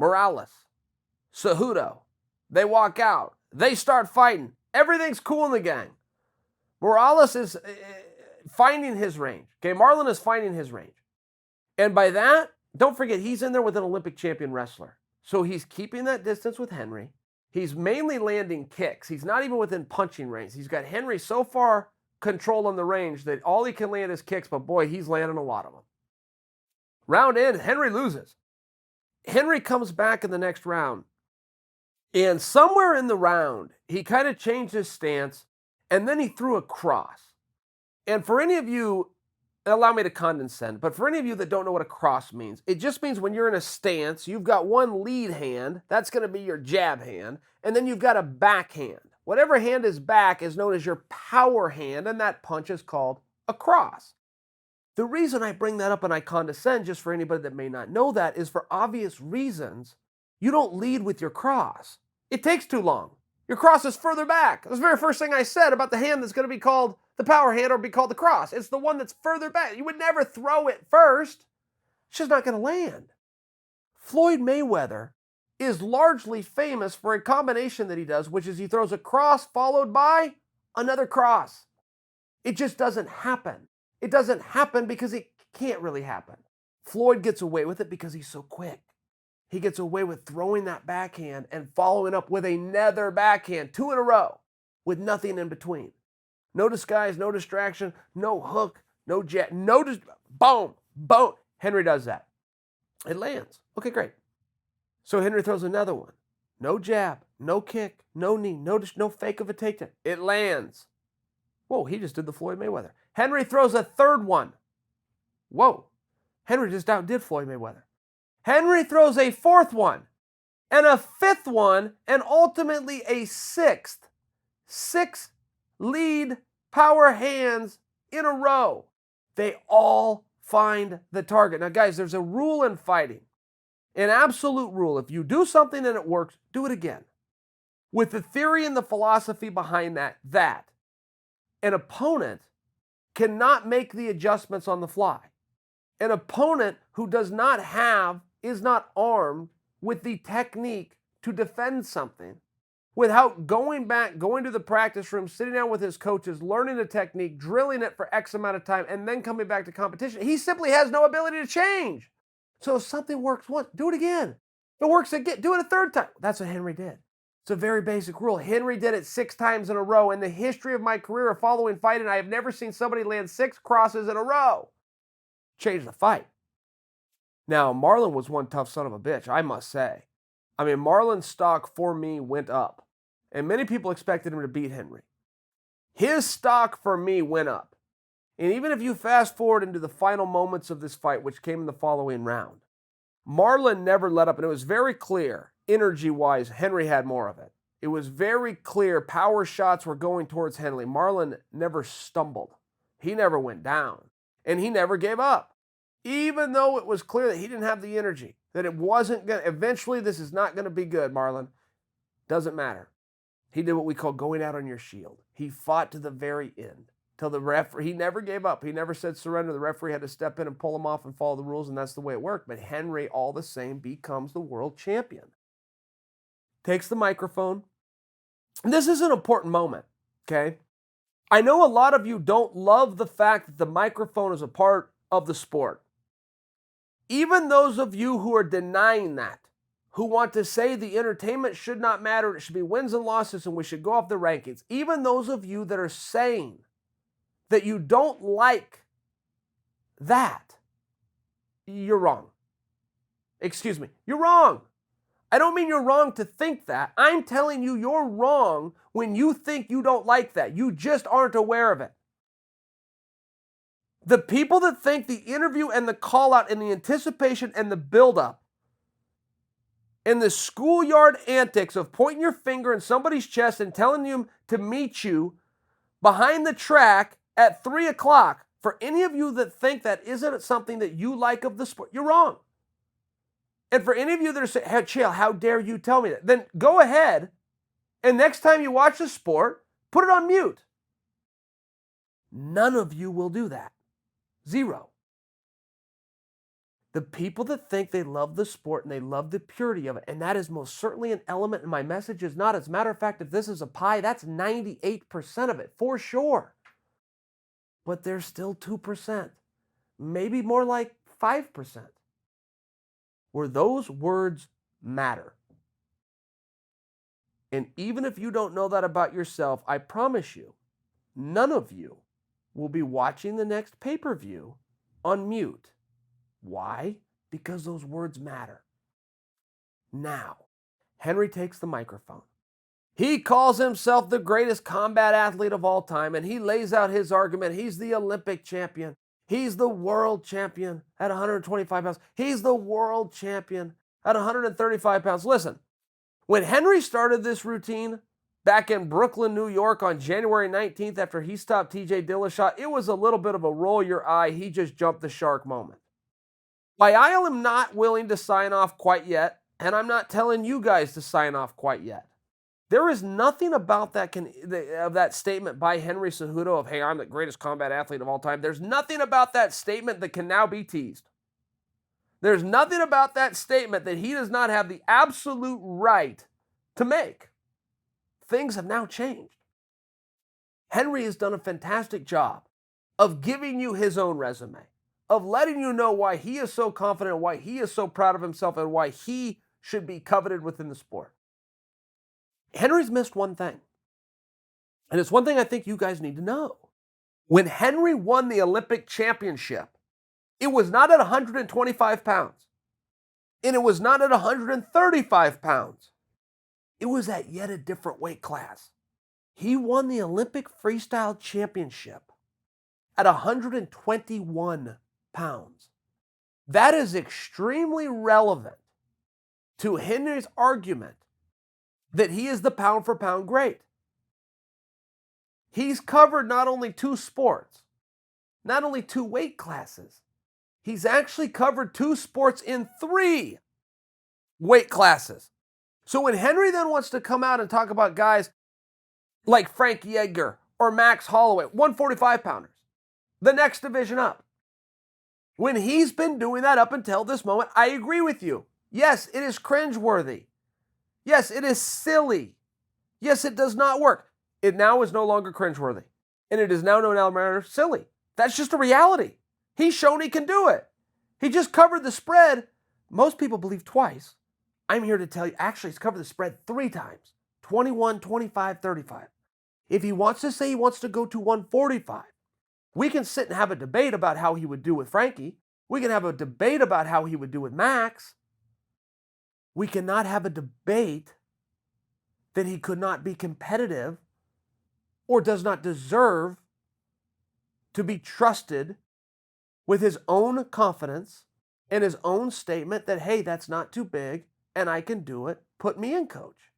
Morales, Cejudo. They walk out. They start fighting. Everything's cool in the gang. Morales is finding his range. Okay, Marlon is finding his range. And by that, don't forget, he's in there with an Olympic champion wrestler. So he's keeping that distance with Henry. He's mainly landing kicks. He's not even within punching range. He's got Henry so far controlled on the range that all he can land is kicks, but boy, he's landing a lot of them. Round in, Henry loses. Henry comes back in the next round. And somewhere in the round, he kind of changed his stance, and then he threw a cross. And for any of you, allow me to condescend, but for any of you that don't know what a cross means, it just means when you're in a stance, you've got one lead hand, that's going to be your jab hand, and then you've got a backhand. Whatever hand is back is known as your power hand, and that punch is called a cross. The reason I bring that up and I condescend, just for anybody that may not know that, is for obvious reasons. You don't lead with your cross. It takes too long. Your cross is further back. That's the very first thing I said about the hand that's going to be called the power hand or be called the cross. It's the one that's further back. You would never throw it first. It's just not going to land. Floyd Mayweather is largely famous for a combination that he does, which is he throws a cross followed by another cross. It just doesn't happen. It doesn't happen because it can't really happen. Floyd gets away with it because he's so quick. He gets away with throwing that backhand and following up with another backhand, 2 in a row, with nothing in between. No disguise, no distraction, no hook, no jab, boom, boom. Henry does that. It lands. Okay, great. So Henry throws another one. No jab, no kick, no knee, no fake of a takedown. It lands. Whoa, he just did the Floyd Mayweather. Henry throws a third one. Whoa, Henry just outdid Floyd Mayweather. Henry throws a fourth one, and a fifth one, and ultimately a sixth. 6 lead power hands in a row. They all find the target. Now, guys, there's a rule in fighting, an absolute rule. If you do something and it works, do it again. With the theory and the philosophy behind that an opponent cannot make the adjustments on the fly. An opponent who is not armed with the technique to defend something without going to the practice room, sitting down with his coaches, learning the technique, drilling it for X amount of time, and then coming back to competition. He simply has no ability to change. So if something works once, do it again. If it works again, do it a third time. That's what Henry did. It's a very basic rule. Henry did it 6 times in a row. In the history of my career of following fighting, I have never seen somebody land 6 crosses in a row. Change the fight. Now, Marlon was one tough son of a bitch, I must say. I mean, Marlon's stock for me went up. And many people expected him to beat Henry. His stock for me went up. And even if you fast forward into the final moments of this fight, which came in the following round, Marlon never let up. And it was very clear, energy-wise, Henry had more of it. It was very clear power shots were going towards Henry. Marlon never stumbled. He never went down. And he never gave up. Even though it was clear that he didn't have the energy, that it wasn't going to, eventually this is not going to be good, Marlon. Doesn't matter. He did what we call going out on your shield. He fought to the very end. Till the referee, he never gave up. He never said surrender. The referee had to step in and pull him off and follow the rules, and that's the way it worked. But Henry, all the same, becomes the world champion. Takes the microphone. And this is an important moment, okay? I know a lot of you don't love the fact that the microphone is a part of the sport. Even those of you who are denying that, who want to say the entertainment should not matter, it should be wins and losses, and we should go off the rankings. Even those of you that are saying that you don't like that, you're wrong. Excuse me, you're wrong. I don't mean you're wrong to think that. I'm telling you you're wrong when you think you don't like that. You just aren't aware of it. The people that think the interview and the call out and the anticipation and the buildup and the schoolyard antics of pointing your finger in somebody's chest and telling them to meet you behind the track at 3 o'clock, for any of you that think that isn't something that you like of the sport, you're wrong. And for any of you that are saying, hey, Chael, how dare you tell me that? Then go ahead and next time you watch the sport, put it on mute. None of you will do that. 0. The people that think they love the sport and they love the purity of it, and that is most certainly an element in my message is not. As a matter of fact, if this is a pie, that's 98% of it, for sure. But there's still 2%, maybe more like 5%, where those words matter. And even if you don't know that about yourself, I promise you, none of you will be watching the next pay-per-view on mute. Why? Because those words matter. Now, Henry takes the microphone. He calls himself the greatest combat athlete of all time, and he lays out his argument. He's the Olympic champion. He's the world champion at 125 pounds. He's the world champion at 135 pounds. Listen, when Henry started this routine back in Brooklyn, New York on January 19th after he stopped TJ Dillashaw, it was a little bit of a roll your eye, he just jumped the shark moment. Why I am not willing to sign off quite yet, and I'm not telling you guys to sign off quite yet. There is nothing about that statement by Henry Cejudo of, hey, I'm the greatest combat athlete of all time. There's nothing about that statement that can now be teased. There's nothing about that statement that he does not have the absolute right to make. Things have now changed. Henry has done a fantastic job of giving you his own resume, of letting you know why he is so confident, why he is so proud of himself, and why he should be coveted within the sport. Henry's missed one thing. And it's one thing I think you guys need to know. When Henry won the Olympic championship, it was not at 125 pounds. And it was not at 135 pounds. It was at yet a different weight class. He won the Olympic freestyle championship at 121 pounds. That is extremely relevant to Henry's argument that he is the pound for pound great. He's covered not only 2 sports, not only 2 weight classes, he's actually covered 2 sports in 3 weight classes. So when Henry then wants to come out and talk about guys like Frankie Edgar or Max Holloway, 145 pounders, the next division up, when he's been doing that up until this moment, I agree with you. Yes, it is cringeworthy. Yes, it is silly. Yes, it does not work. It now is no longer cringeworthy. And it is now no longer silly. That's just a reality. He's shown he can do it. He just covered the spread. Most people believe twice. I'm here to tell you, actually, he's covered the spread 3 times. 21, 25, 35. If he wants to say he wants to go to 145, we can sit and have a debate about how he would do with Frankie. We can have a debate about how he would do with Max. We cannot have a debate that he could not be competitive or does not deserve to be trusted with his own confidence and his own statement that, hey, that's not too big and I can do it. Put me in, coach.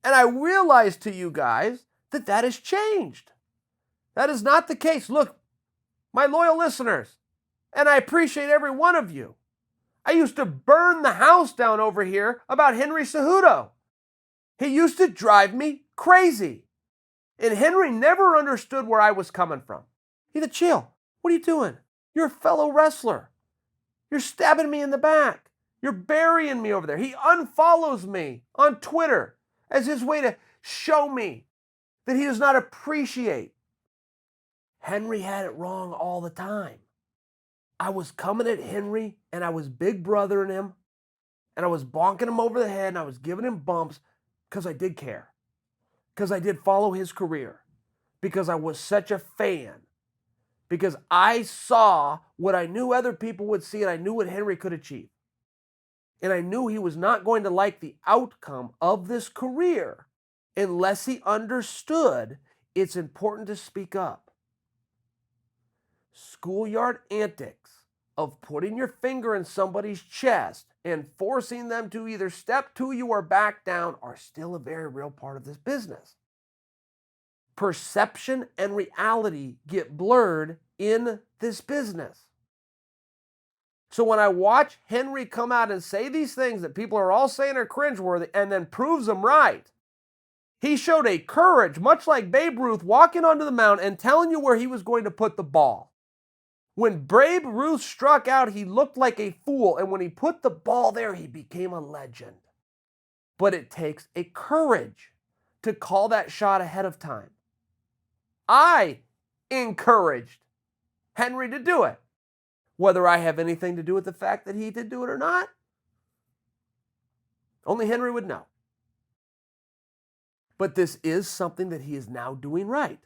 And I realize to you guys that that has changed. That is not the case. Look, my loyal listeners, and I appreciate every one of you. I used to burn the house down over here about Henry Cejudo. He used to drive me crazy. And Henry never understood where I was coming from. He said, Chael, what are you doing? You're a fellow wrestler. You're stabbing me in the back. You're burying me over there. He unfollows me on Twitter as his way to show me that he does not appreciate. Henry had it wrong all the time. I was coming at Henry and I was big brothering him and I was bonking him over the head and I was giving him bumps because I did care, because I did follow his career, because I was such a fan, because I saw what I knew other people would see and I knew what Henry could achieve. And I knew he was not going to like the outcome of this career unless he understood it's important to speak up. Schoolyard antics of putting your finger in somebody's chest and forcing them to either step to you or back down are still a very real part of this business. Perception and reality get blurred in this business. So when I watch Henry come out and say these things that people are all saying are cringeworthy and then proves them right, he showed a courage, much like Babe Ruth walking onto the mound and telling you where he was going to put the ball. When Babe Ruth struck out, he looked like a fool. And when he put the ball there, he became a legend. But it takes a courage to call that shot ahead of time. I encouraged Henry to do it. Whether I have anything to do with the fact that he did do it or not, only Henry would know. But this is something that he is now doing right.